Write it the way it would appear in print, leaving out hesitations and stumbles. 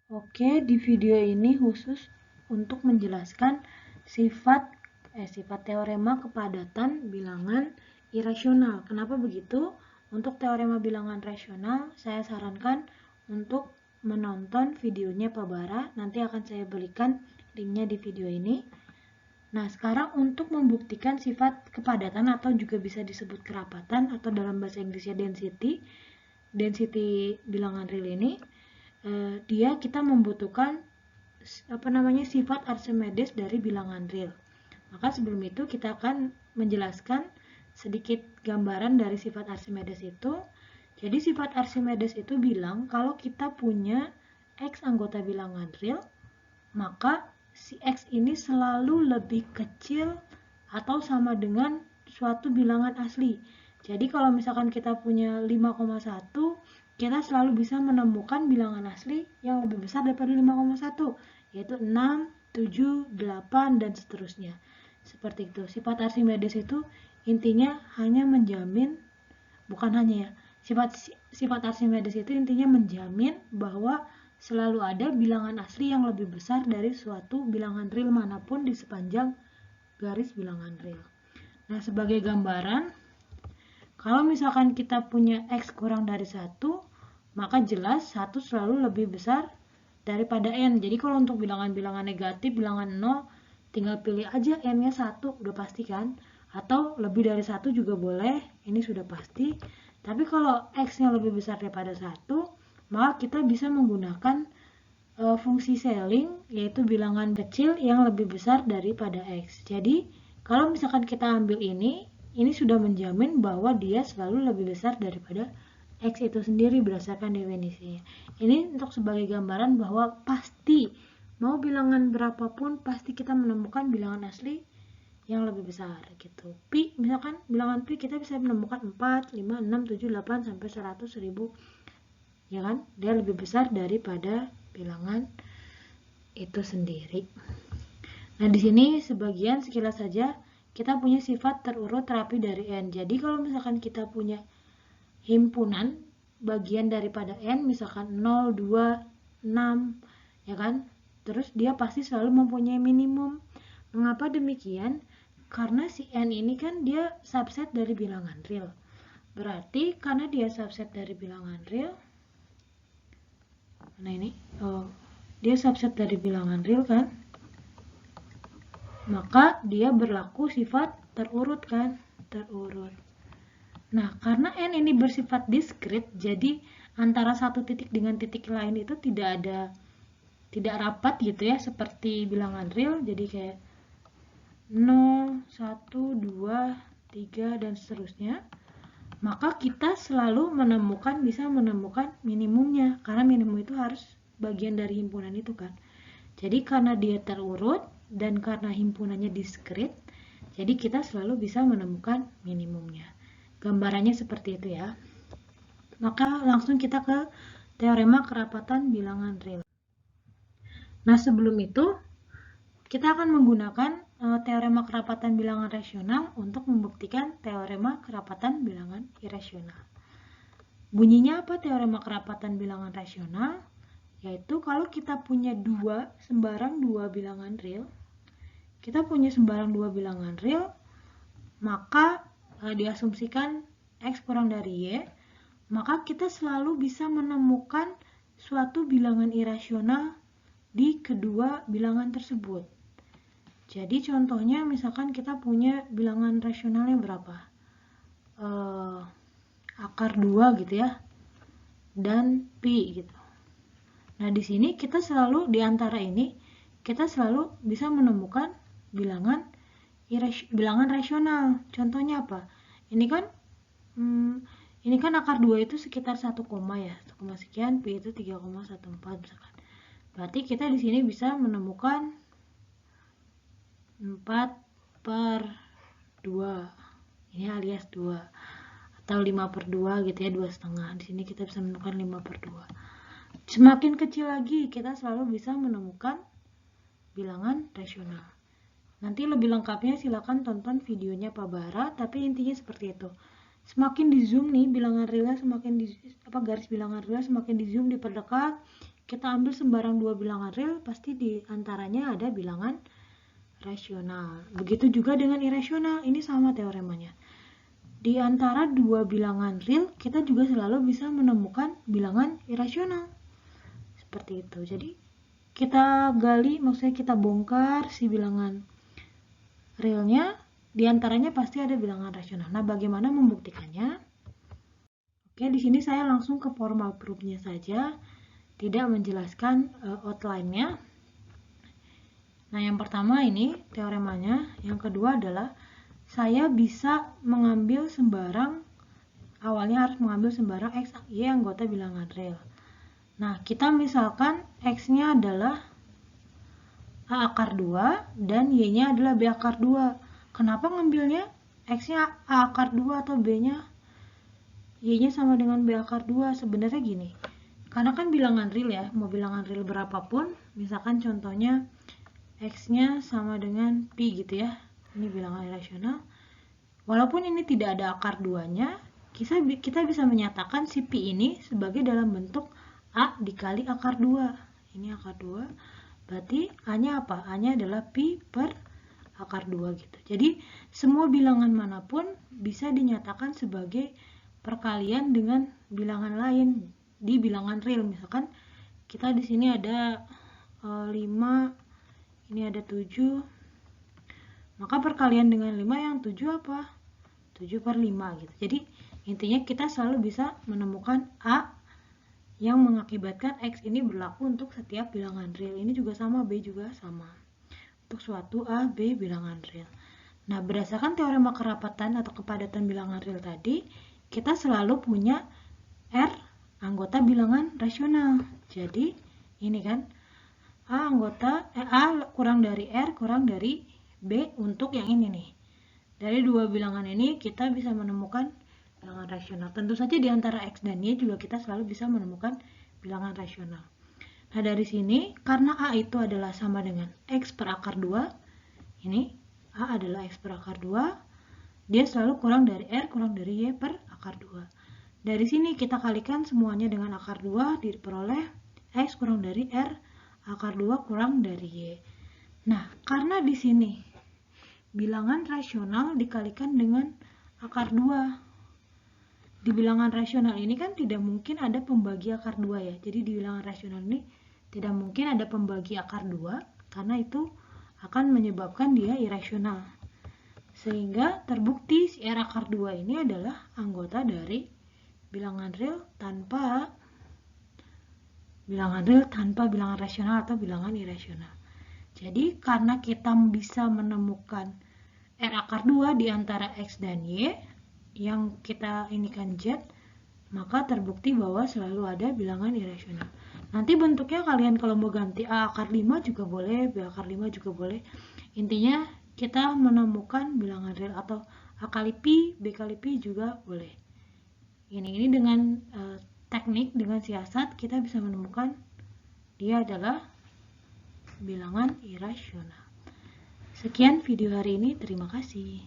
Oke, di video ini khusus untuk menjelaskan sifat teorema kepadatan bilangan irasional. Kenapa begitu? Untuk teorema bilangan rasional, saya sarankan untuk menonton videonya Pak Bara. Nanti akan saya berikan linknya di video ini. Nah, sekarang untuk membuktikan sifat kepadatan atau juga bisa disebut kerapatan atau dalam bahasa Inggrisnya density bilangan real ini, kita membutuhkan sifat Archimedes dari bilangan real. Maka sebelum itu kita akan menjelaskan sedikit gambaran dari sifat Archimedes itu. Jadi sifat Archimedes itu bilang kalau kita punya X anggota bilangan real, maka si X ini selalu lebih kecil atau sama dengan suatu bilangan asli. Jadi kalau misalkan kita punya 5,1, kita selalu bisa menemukan bilangan asli yang lebih besar daripada 5,1, yaitu 6, 7, 8, dan seterusnya. Seperti itu. Sifat Archimedes itu intinya hanya menjamin, bukan hanya ya, sifat Archimedes itu intinya menjamin bahwa selalu ada bilangan asli yang lebih besar dari suatu bilangan real manapun di sepanjang garis bilangan real. Nah, sebagai gambaran, kalau misalkan kita punya X kurang dari 1, maka jelas 1 selalu lebih besar daripada N. Jadi kalau untuk bilangan-bilangan negatif, bilangan 0, tinggal pilih aja N-nya 1, udah pasti kan? Atau lebih dari 1 juga boleh, ini sudah pasti. Tapi kalau X-nya lebih besar daripada 1, maka kita bisa menggunakan fungsi Selling, yaitu bilangan kecil yang lebih besar daripada X. Jadi, kalau misalkan kita ambil ini sudah menjamin bahwa dia selalu lebih besar daripada X itu sendiri berdasarkan definisinya. Ini untuk sebagai gambaran bahwa pasti, mau bilangan berapapun, pasti kita menemukan bilangan asli yang lebih besar gitu. Pi, misalkan bilangan pi kita bisa menemukan 4, 5, 6, 7, 8, sampai 100, 1000. Ya kan? Dia lebih besar daripada bilangan itu sendiri. Nah, di sini sebagian sekilas saja kita punya sifat terurut rapi dari N. Jadi kalau misalkan kita punya himpunan bagian daripada N, misalkan 0, 2, 6, ya kan? Terus dia pasti selalu mempunyai minimum. Mengapa demikian? Karena si N ini kan dia subset dari bilangan real. Berarti karena dia subset dari bilangan real, nah ini, dia subset dari bilangan real kan? Maka dia berlaku sifat terurut kan? Terurut. Nah, karena N ini bersifat diskrit, jadi antara satu titik dengan titik lain itu tidak rapat gitu ya, seperti bilangan real. Jadi kayak 0, 1, 2, 3, dan seterusnya. Maka kita selalu bisa menemukan minimumnya, karena minimum itu harus bagian dari himpunan itu kan. Jadi karena dia terurut dan karena himpunannya diskrit, jadi kita selalu bisa menemukan minimumnya. Gambarannya seperti itu ya. Maka langsung kita ke teorema kerapatan bilangan real. Nah, sebelum itu kita akan menggunakan teorema kerapatan bilangan rasional untuk membuktikan teorema kerapatan bilangan irasional. Bunyinya apa teorema kerapatan bilangan rasional? Yaitu kalau kita punya sembarang dua bilangan real, maka diasumsikan X kurang dari Y, maka kita selalu bisa menemukan suatu bilangan irasional di kedua bilangan tersebut. Jadi contohnya misalkan kita punya bilangan rasionalnya berapa? Akar 2 gitu ya, dan pi gitu. Nah, di sini kita selalu di antara ini kita selalu bisa menemukan bilangan rasional. Contohnya apa? Ini kan akar 2 itu sekitar 1, ya. 1, sekian, pi itu 3,14 misalkan. Berarti kita di sini bisa menemukan 4/2. Ini alias 2 atau 5/2 gitu ya, 2,5. Di sini kita bisa menemukan 5/2. Semakin kecil lagi, kita selalu bisa menemukan bilangan rasional. Nanti lebih lengkapnya silakan tonton videonya Pak Bara, tapi intinya seperti itu. Semakin di zoom nih bilangan realnya, garis bilangan realnya semakin di zoom, diperdekat, kita ambil sembarang dua bilangan real, pasti di antaranya ada bilangan rasional. Begitu juga dengan irasional, ini sama teoremanya. Di antara dua bilangan real, kita juga selalu bisa menemukan bilangan irasional. Seperti itu. Jadi, kita gali, maksudnya kita bongkar si bilangan realnya, di antaranya pasti ada bilangan rasional. Nah, bagaimana membuktikannya? Oke, di sini saya langsung ke formal proof-nya saja, tidak menjelaskan outline-nya. Nah, yang pertama ini teoremanya, yang kedua adalah saya bisa mengambil sembarang, awalnya harus mengambil sembarang X, Y anggota bilangan real. Nah, kita misalkan X-nya adalah A akar 2 dan Y-nya adalah B akar 2. Kenapa ngambilnya X-nya A akar 2 atau B-nya Y-nya sama dengan B akar 2? Sebenarnya gini, karena kan bilangan real ya, mau bilangan real berapapun, misalkan contohnya X-nya sama dengan Pi gitu ya, ini bilangan irasional. Walaupun ini tidak ada akar 2-nya, kita bisa menyatakan si Pi ini sebagai dalam bentuk A dikali akar 2. Ini akar 2, berarti A-nya apa? A-nya adalah Pi per akar 2 gitu. Jadi, semua bilangan manapun bisa dinyatakan sebagai perkalian dengan bilangan lain di bilangan real. Misalkan kita di sini ada 5, ini ada 7, maka perkalian dengan 5 yang 7 apa? 7 per 5 gitu. Jadi intinya kita selalu bisa menemukan A yang mengakibatkan X ini berlaku untuk setiap bilangan real. Ini juga sama, B juga sama. Untuk suatu A, B bilangan real. Nah, berdasarkan teorema kerapatan atau kepadatan bilangan real tadi, kita selalu punya R anggota bilangan rasional. Jadi ini kan A kurang dari R kurang dari B untuk yang ini nih. Dari dua bilangan ini kita bisa menemukan bilangan rasional. Tentu saja di antara X dan Y juga kita selalu bisa menemukan bilangan rasional. Nah, dari sini karena A itu adalah sama dengan X per akar 2, ini A adalah X per akar 2, dia selalu kurang dari R kurang dari Y per akar 2. Dari sini kita kalikan semuanya dengan akar 2, diperoleh X kurang dari R akar 2 kurang dari Y. Nah, karena di sini bilangan rasional dikalikan dengan akar 2. Di bilangan rasional ini kan tidak mungkin ada pembagi akar 2 ya. Jadi di bilangan rasional ini tidak mungkin ada pembagi akar 2 karena itu akan menyebabkan dia irasional. Sehingga terbukti si R akar 2 ini adalah anggota dari bilangan real tanpa bilangan rasional atau bilangan irasional. Jadi karena kita bisa menemukan R akar 2 di antara X dan Y yang kita inikan Z, maka terbukti bahwa selalu ada bilangan irasional. Nanti bentuknya kalian kalau mau ganti A akar 5 juga boleh, B akar 5 juga boleh. Intinya kita menemukan bilangan real atau A kali Pi, B kali Pi juga boleh. Ini dengan teknik, dengan siasat kita bisa menemukan dia adalah bilangan irasional. Sekian video hari ini, terima kasih.